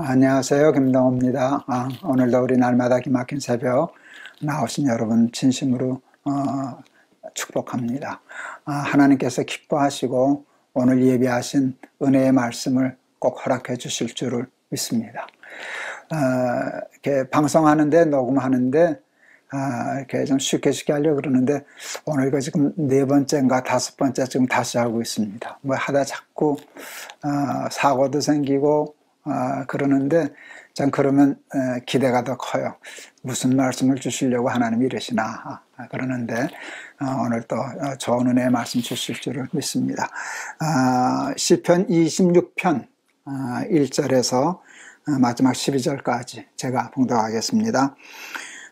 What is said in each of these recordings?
안녕하세요. 김동호입니다. 오늘도 우리 날마다 기막힌 새벽 나오신 여러분 진심으로 축복합니다. 하나님께서 기뻐하시고 오늘 예비하신 은혜의 말씀을 꼭 허락해 주실 줄을 믿습니다. 이렇게 방송하는데 녹음하는데 이렇게 좀 쉽게 하려고 그러는데 오늘 이거 지금 4번째인가 5번째 지금 다시 하고 있습니다. 뭐 하다 자꾸 사고도 생기고 그러는데 전 그러면 기대가 더 커요. 무슨 말씀을 주시려고 하나님이 이러시나 그러는데 오늘 또 좋은 은혜의 말씀 주실 줄을 믿습니다. 시편 26편 1절에서 마지막 12절까지 제가 봉독하겠습니다.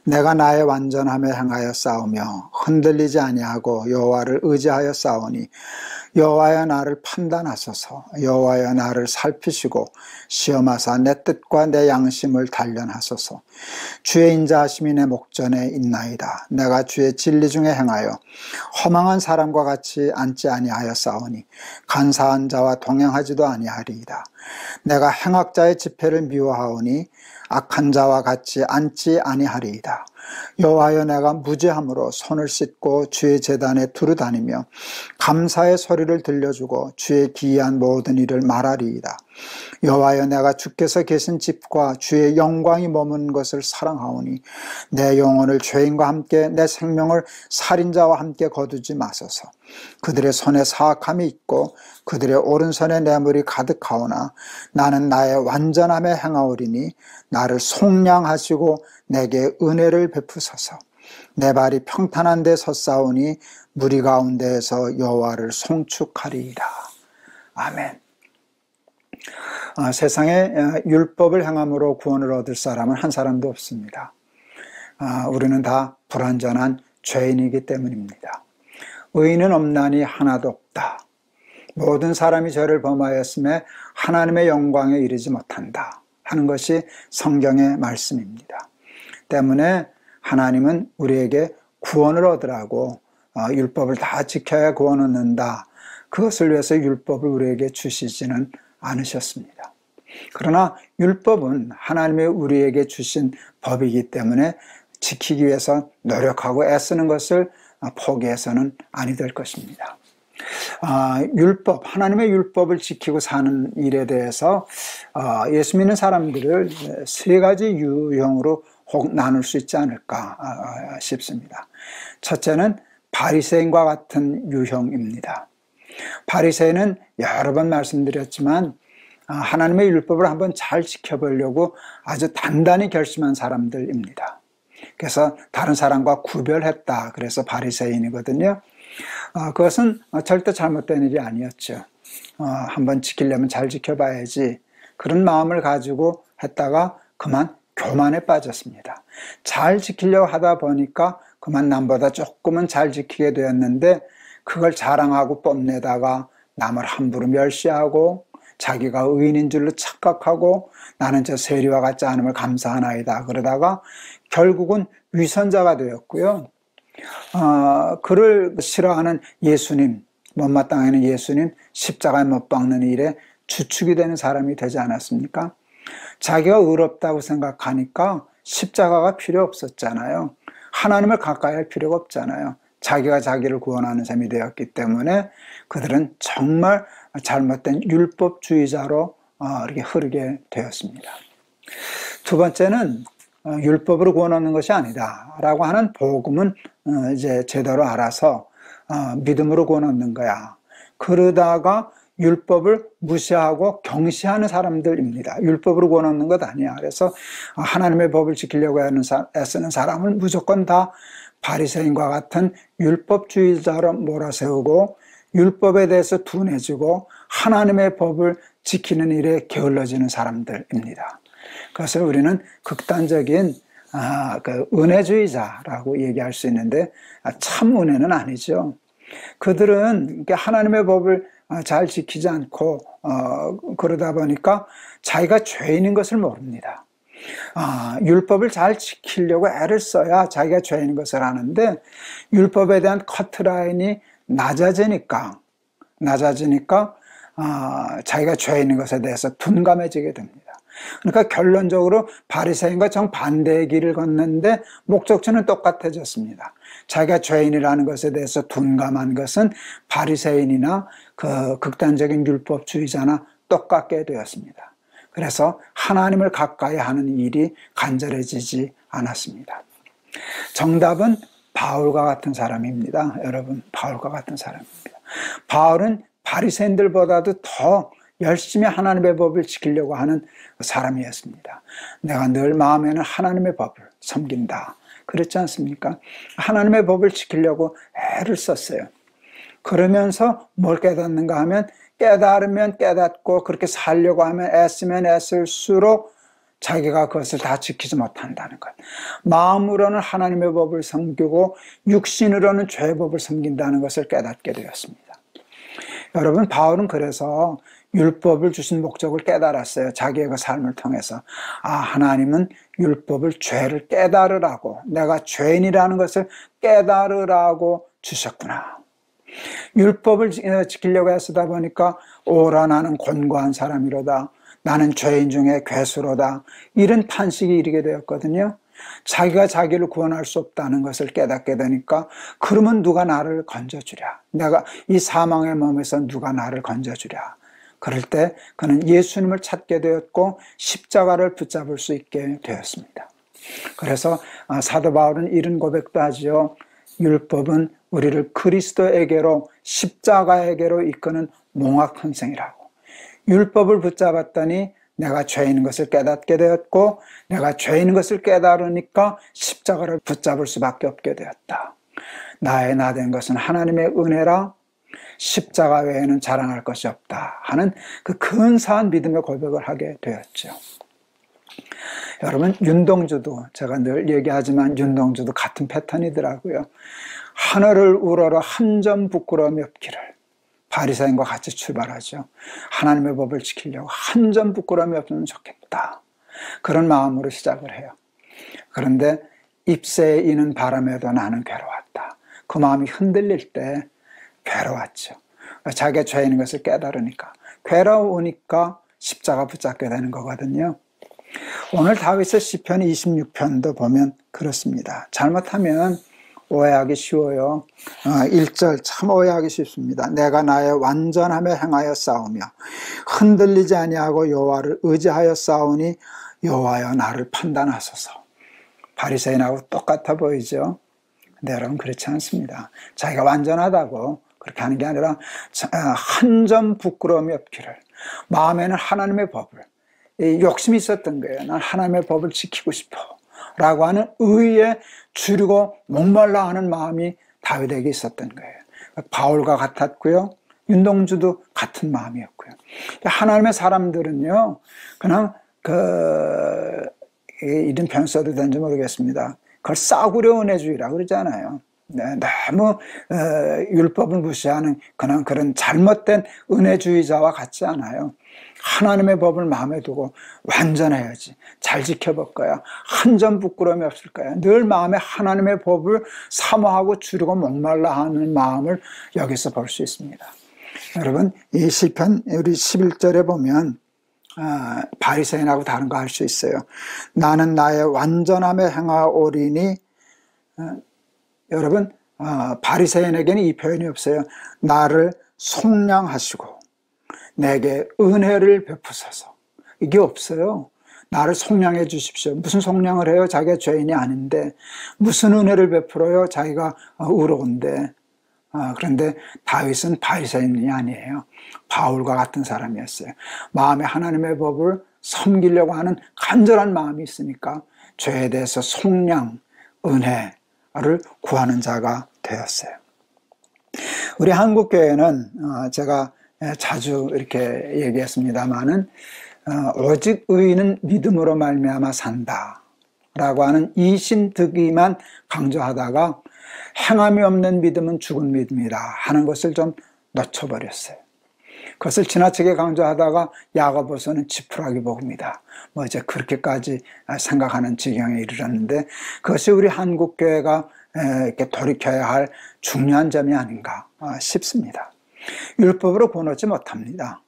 내가 나의 완전함에 향하여 싸우며 흔들리지 아니하고 여호와를 의지하여 싸우니 여호와여 나를 판단하소서. 여호와여 나를 살피시고 시험하사 내 뜻과 내 양심을 단련하소서. 주의 인자하심이 내 목전에 있나이다. 내가 주의 진리 중에 행하여 허망한 사람과 같이 앉지 아니하여 싸우니 간사한 자와 동행하지도 아니하리이다. 내가 행악자의 집회를 미워하오니 악한 자와 같이 앉지 아니하리이다. 여호와여 내가 무죄함으로 손을 씻고 주의 제단에 두루 다니며 감사의 소리를 들려주고 주의 기이한 모든 일을 말하리이다. 여호와여 내가 주께서 계신 집과 주의 영광이 머무는 것을 사랑하오니 내 영혼을 죄인과 함께 내 생명을 살인자와 함께 거두지 마소서. 그들의 손에 사악함이 있고 그들의 오른손에 뇌물이 가득하오나 나는 나의 완전함에 행하오리니 나를 속량하시고 내게 은혜를 베푸소서. 내 발이 평탄한 데 섰사오니 무리 가운데에서 여호와를 송축하리이다. 아멘. 세상에 율법을 행함으로 구원을 얻을 사람은 한 사람도 없습니다. 우리는 다 불완전한 죄인이기 때문입니다. 의인은 없나니 하나도 없다. 모든 사람이 죄를 범하였음에 하나님의 영광에 이르지 못한다 하는 것이 성경의 말씀입니다. 때문에 하나님은 우리에게 구원을 얻으라고 율법을 다 지켜야 구원 얻는다. 그것을 위해서 율법을 우리에게 주시지는 않으셨습니다. 그러나 율법은 하나님이 우리에게 주신 법이기 때문에 지키기 위해서 노력하고 애쓰는 것을 포기해서는 아니 될 것입니다. 율법, 하나님의 율법을 지키고 사는 일에 대해서 예수 믿는 사람들을 3가지 유형으로 혹 나눌 수 있지 않을까 싶습니다. 첫째는 바리새인과 같은 유형입니다. 바리새인은 여러 번 말씀드렸지만 하나님의 율법을 한번 잘 지켜보려고 아주 단단히 결심한 사람들입니다. 그래서 다른 사람과 구별했다. 그래서 바리새인이거든요. 그것은 절대 잘못된 일이 아니었죠. 한번 지키려면 잘 지켜봐야지. 그런 마음을 가지고 했다가 그만 교만에 빠졌습니다. 잘 지키려고 하다 보니까 그만 남보다 조금은 잘 지키게 되었는데 그걸 자랑하고 뽐내다가 남을 함부로 멸시하고 자기가 의인인 줄로 착각하고 나는 저 세리와 같지 않음을 감사하나이다. 그러다가 결국은 위선자가 되었고요. 그를 싫어하는 예수님, 못마땅한 예수님 십자가에 못 박는 일에 주축이 되는 사람이 되지 않았습니까? 자기가 의롭다고 생각하니까 십자가가 필요 없었잖아요. 하나님을 가까이 할 필요가 없잖아요. 자기가 자기를 구원하는 셈이 되었기 때문에 그들은 정말 잘못된 율법주의자로 이렇게 흐르게 되었습니다. 두 번째는 율법으로 구원 얻는 것이 아니다라고 하는 복음은 이제 제대로 알아서 믿음으로 구원 얻는 거야. 그러다가 율법을 무시하고 경시하는 사람들입니다. 율법으로 구원 얻는 것 아니야. 그래서 하나님의 법을 지키려고 애쓰는 사람을 무조건 다 바리새인과 같은 율법주의자로 몰아세우고 율법에 대해서 둔해지고 하나님의 법을 지키는 일에 게을러지는 사람들입니다. 그것을 우리는 극단적인 은혜주의자라고 얘기할 수 있는데 참 은혜는 아니죠. 그들은 하나님의 법을 잘 지키지 않고 그러다 보니까 자기가 죄인인 것을 모릅니다. 율법을 잘 지키려고 애를 써야 자기가 죄인인 것을 아는데 율법에 대한 커트라인이 낮아지니까 자기가 죄인인 것에 대해서 둔감해지게 됩니다. 그러니까 결론적으로 바리새인과 정반대의 길을 걷는데 목적지는 똑같아졌습니다. 자기가 죄인이라는 것에 대해서 둔감한 것은 바리새인이나 그 극단적인 율법주의자나 똑같게 되었습니다. 그래서 하나님을 가까이 하는 일이 간절해지지 않았습니다. 정답은 바울과 같은 사람입니다. 여러분, 바울과 같은 사람입니다. 바울은 바리새인들보다도 더 열심히 하나님의 법을 지키려고 하는 사람이었습니다. 내가 늘 마음에는 하나님의 법을 섬긴다. 그렇지 않습니까? 하나님의 법을 지키려고 애를 썼어요. 그러면서 뭘 깨닫는가 하면 깨달으면 깨닫고 그렇게 살려고 하면 애쓰면 애쓸수록 자기가 그것을 다 지키지 못한다는 것. 마음으로는 하나님의 법을 섬기고 육신으로는 죄의 법을 섬긴다는 것을 깨닫게 되었습니다. 여러분, 바울은 그래서 율법을 주신 목적을 깨달았어요. 자기의 그 삶을 통해서. 하나님은 율법을 죄를 깨달으라고, 내가 죄인이라는 것을 깨달으라고 주셨구나. 율법을 지키려고 애쓰다 보니까 오라 나는 곤고한 사람이로다. 나는 죄인 중에 괴수로다. 이런 탄식이 이르게 되었거든요. 자기가 자기를 구원할 수 없다는 것을 깨닫게 되니까 그러면 누가 나를 건져주랴. 내가 이 사망의 몸에서 누가 나를 건져주랴. 그럴 때 그는 예수님을 찾게 되었고 십자가를 붙잡을 수 있게 되었습니다. 그래서 사도 바울은 이런 고백도 하지요. 율법은 우리를 그리스도에게로 십자가에게로 이끄는 몽학헌생이라고. 율법을 붙잡았더니 내가 죄인인 것을 깨닫게 되었고 내가 죄인인 것을 깨달으니까 십자가를 붙잡을 수밖에 없게 되었다. 나의 나 된 것은 하나님의 은혜라 십자가 외에는 자랑할 것이 없다 하는 그 근사한 믿음의 고백을 하게 되었죠. 여러분, 윤동주도 제가 늘 얘기하지만 윤동주도 같은 패턴이더라고요. 하늘을 우러러 한 점 부끄러움이 없기를. 바리새인과 같이 출발하죠. 하나님의 법을 지키려고 한 점 부끄러움이 없으면 좋겠다. 그런 마음으로 시작을 해요. 그런데 잎새에 이는 바람에도 나는 괴로웠다. 그 마음이 흔들릴 때 괴로웠죠. 자기가 죄인인 것을 깨달으니까. 괴로우니까 십자가 붙잡게 되는 거거든요. 오늘 다윗의 시편 26편도 보면 그렇습니다. 잘못하면 오해하기 쉬워요. 1절 참 오해하기 쉽습니다. 내가 나의 완전함에 행하여 싸우며 흔들리지 아니하고 여호와를 의지하여 싸우니 여호와여 나를 판단하소서. 바리새인하고 똑같아 보이죠? 근데 여러분, 그렇지 않습니다. 자기가 완전하다고 그렇게 하는 게 아니라 한 점 부끄러움이 없기를. 마음에는 하나님의 법을, 욕심이 있었던 거예요. 난 하나님의 법을 지키고 싶어 라고 하는 의에 주르고 목말라 하는 마음이 다윗에게 있었던 거예요. 바울과 같았고요. 윤동주도 같은 마음이었고요. 하나님의 사람들은요, 그냥 이런 표현 써도 되는지 모르겠습니다. 그걸 싸구려 은혜주의라고 그러잖아요. 너무 율법을 무시하는 그런 잘못된 은혜주의자와 같지 않아요. 하나님의 법을 마음에 두고 완전해야지, 잘 지켜볼 거야, 한 점 부끄러움이 없을 거야, 늘 마음에 하나님의 법을 사모하고 주르고 목말라 하는 마음을 여기서 볼 수 있습니다. 여러분, 이 시편 우리 11절에 보면 바리새인하고 다른 거 알 수 있어요. 나는 나의 완전함에 행하오리니. 여러분, 바리새인에게는 이 표현이 없어요. 나를 속량하시고 내게 은혜를 베푸소서. 이게 없어요. 나를 속량해 주십시오. 무슨 속량을 해요? 자기가 죄인이 아닌데. 무슨 은혜를 베풀어요? 자기가 의로운데. 그런데 다윗은 바리새인이 아니에요. 바울과 같은 사람이었어요. 마음에 하나님의 법을 섬기려고 하는 간절한 마음이 있으니까 죄에 대해서 속량, 은혜를 구하는 자가 되었어요. 우리 한국교회는 제가 자주 이렇게 얘기했습니다마는 오직 의인은 믿음으로 말미암아 산다 라고 하는 이신득의만 강조하다가 행함이 없는 믿음은 죽은 믿음이다 하는 것을 좀 놓쳐버렸어요. 그것을 지나치게 강조하다가 야고보서는 지푸라기 복음이다, 이제 그렇게까지 생각하는 지경에 이르렀는데, 그것이 우리 한국교회가 이렇게 돌이켜야 할 중요한 점이 아닌가 싶습니다. 율법으로 구원 얻지 못합니다.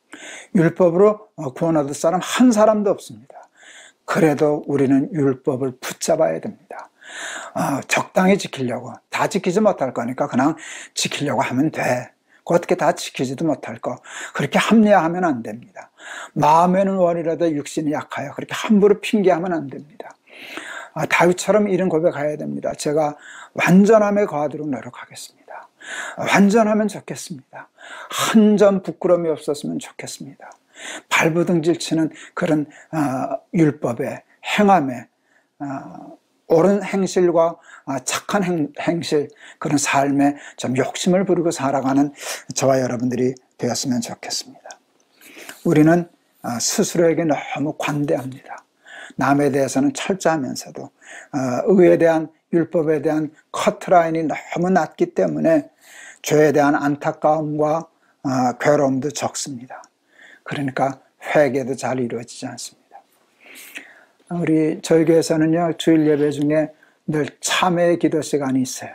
율법으로 구원 얻을 사람 한 사람도 없습니다. 그래도 우리는 율법을 붙잡아야 됩니다. 적당히 지키려고, 다 지키지 못할 거니까 그냥 지키려고 하면 돼. 어떻게 다 지키지도 못할 거, 그렇게 합리화하면 안 됩니다. 마음에는 원이라도 육신이 약하여 그렇게 함부로 핑계하면 안 됩니다. 다윗처럼 이런 고백해야 됩니다. 제가 완전함에 거하도록 노력하겠습니다. 완전하면 좋겠습니다. 한 점 부끄러움이 없었으면 좋겠습니다. 발부둥질 치는 그런 율법의 행함에 옳은 행실과 착한 행실, 그런 삶에 좀 욕심을 부리고 살아가는 저와 여러분들이 되었으면 좋겠습니다. 우리는 스스로에게 너무 관대합니다. 남에 대해서는 철저하면서도 의에 대한, 율법에 대한 커트라인이 너무 낮기 때문에 죄에 대한 안타까움과 괴로움도 적습니다. 그러니까 회개도 잘 이루어지지 않습니다. 저희 교회에서는요, 주일 예배 중에 늘 참회의 기도 시간이 있어요.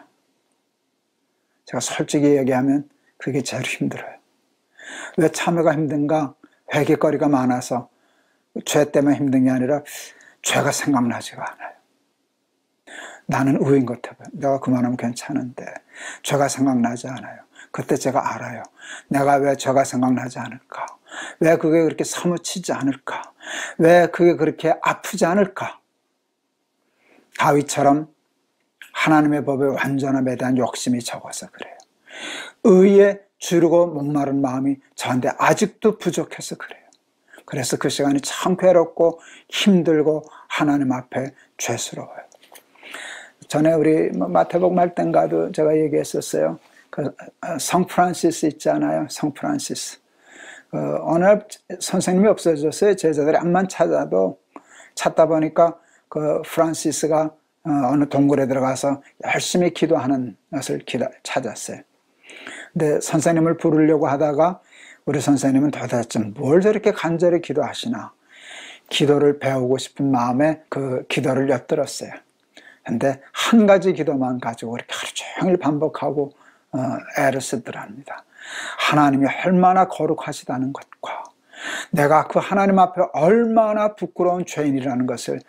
제가 솔직히 얘기하면 그게 제일 힘들어요. 왜 참회가 힘든가? 회개거리가 많아서, 죄 때문에 힘든 게 아니라 죄가 생각나지가 않아요. 나는 의인 같아 보여. 내가 그만하면 괜찮은데 죄가 생각나지 않아요. 그때 제가 알아요. 내가 왜 죄가 생각나지 않을까? 왜 그게 그렇게 사무치지 않을까? 왜 그게 그렇게 아프지 않을까? 다윗처럼 하나님의 법의 완전함에 대한 욕심이 적어서 그래요. 의에 주르고 목마른 마음이 저한테 아직도 부족해서 그래요. 그래서 그 시간이 참 괴롭고 힘들고 하나님 앞에 죄스러워요. 전에 우리 마태복 말땐가도 제가 얘기했었어요. 성 프란시스 있잖아요. 성 프란시스. 어느 날 선생님이 없어졌어요. 제자들이 암만 찾다 보니까 그 프란시스가 어느 동굴에 들어가서 열심히 기도하는 것을 찾았어요. 근데 선생님을 부르려고 하다가 우리 선생님은 도대체 뭘 저렇게 간절히 기도하시나, 기도를 배우고 싶은 마음에 그 기도를 엿들었어요. 근데 한 가지 기도만 가지고 그렇게 하루 종일 반복하고 애를 쓰더랍니다. 하나님이 얼마나 거룩하시다는 것과 내가 그 하나님 앞에 얼마나 부끄러운 죄인이라는 것을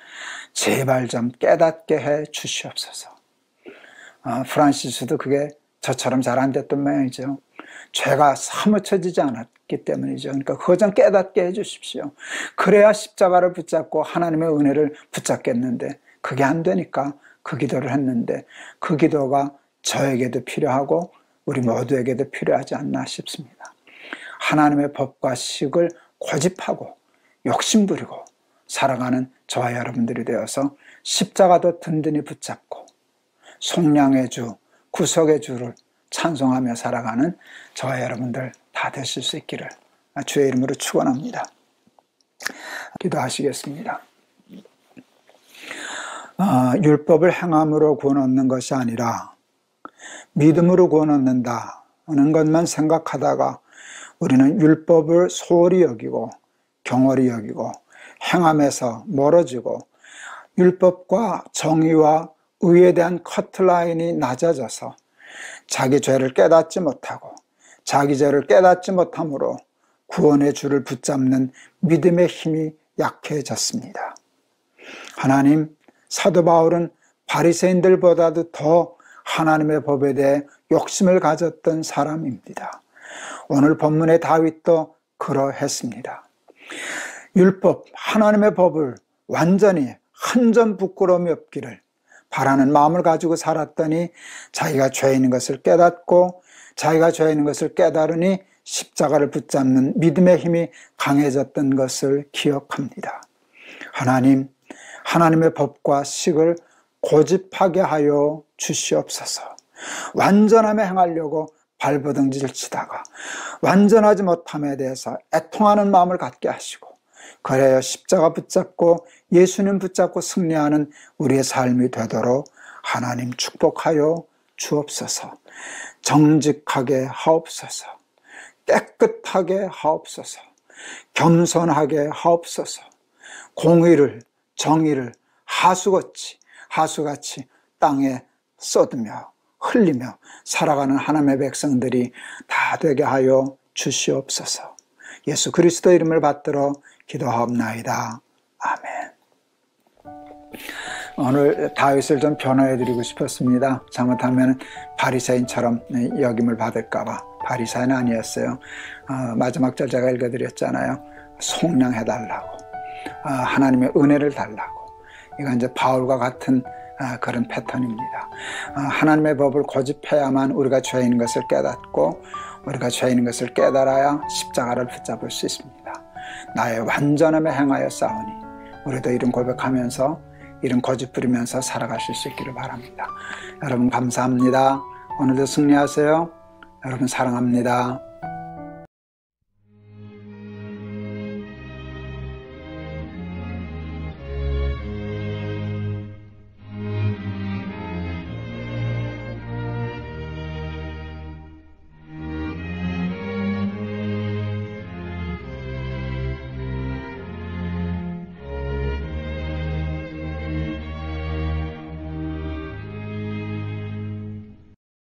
제발 좀 깨닫게 해 주시옵소서. 프란시스도 그게 저처럼 잘 안 됐던 모양이죠. 죄가 사무쳐지지 않았기 때문이죠. 그러니까 그거 좀 깨닫게 해 주십시오. 그래야 십자가를 붙잡고 하나님의 은혜를 붙잡겠는데 그게 안 되니까 그 기도를 했는데, 그 기도가 저에게도 필요하고 우리 모두에게도 필요하지 않나 싶습니다. 하나님의 법과 식을 고집하고 욕심부리고 살아가는 저와 여러분들이 되어서 십자가도 든든히 붙잡고 속량의 주, 구속의 주를 찬송하며 살아가는 저와 여러분들 다 되실 수 있기를 주의 이름으로 축원합니다. 기도하시겠습니다. 율법을 행함으로 구원 얻는 것이 아니라 믿음으로 구원 얻는다는 것만 생각하다가 우리는 율법을 소홀히 여기고 경홀히 여기고 행함에서 멀어지고 율법과 정의와 의에 대한 커트라인이 낮아져서 자기 죄를 깨닫지 못하고 자기 죄를 깨닫지 못함으로 구원의 줄을 붙잡는 믿음의 힘이 약해졌습니다. 하나님, 사도 바울은 바리새인들보다도 더 하나님의 법에 대해 욕심을 가졌던 사람입니다. 오늘 본문의 다윗도 그러했습니다. 율법, 하나님의 법을 완전히 한 점 부끄러움이 없기를 바라는 마음을 가지고 살았더니 자기가 죄인인 것을 깨닫고 자기가 죄인인 것을 깨달으니 십자가를 붙잡는 믿음의 힘이 강해졌던 것을 기억합니다. 하나님, 하나님의 법과 식을 고집하게 하여 주시옵소서. 완전함에 행하려고 발버둥질 치다가 완전하지 못함에 대해서 애통하는 마음을 갖게 하시고, 그래야 십자가 붙잡고 예수님 붙잡고 승리하는 우리의 삶이 되도록 하나님 축복하여 주옵소서. 정직하게 하옵소서. 깨끗하게 하옵소서. 겸손하게 하옵소서. 공의를, 정의를 하수같이 땅에 쏟으며 흘리며 살아가는 하나님의 백성들이 다 되게 하여 주시옵소서. 예수 그리스도 이름을 받들어 기도하옵나이다. 아멘. 오늘 다윗을 좀 변호해 드리고 싶었습니다. 잘못하면 바리새인처럼 여김을 받을까봐. 바리새인은 아니었어요. 마지막 절 제가 읽어드렸잖아요. 속량해달라고, 하나님의 은혜를 달라고. 이건 이제 바울과 같은 그런 패턴입니다. 하나님의 법을 고집해야만 우리가 죄인 것을 깨닫고, 우리가 죄인 것을 깨달아야 십자가를 붙잡을 수 있습니다. 나의 완전함에 행하여 싸우니, 우리도 이런 고백하면서 이런 고집 부리면서 살아가실 수 있기를 바랍니다. 여러분 감사합니다. 오늘도 승리하세요. 여러분 사랑합니다.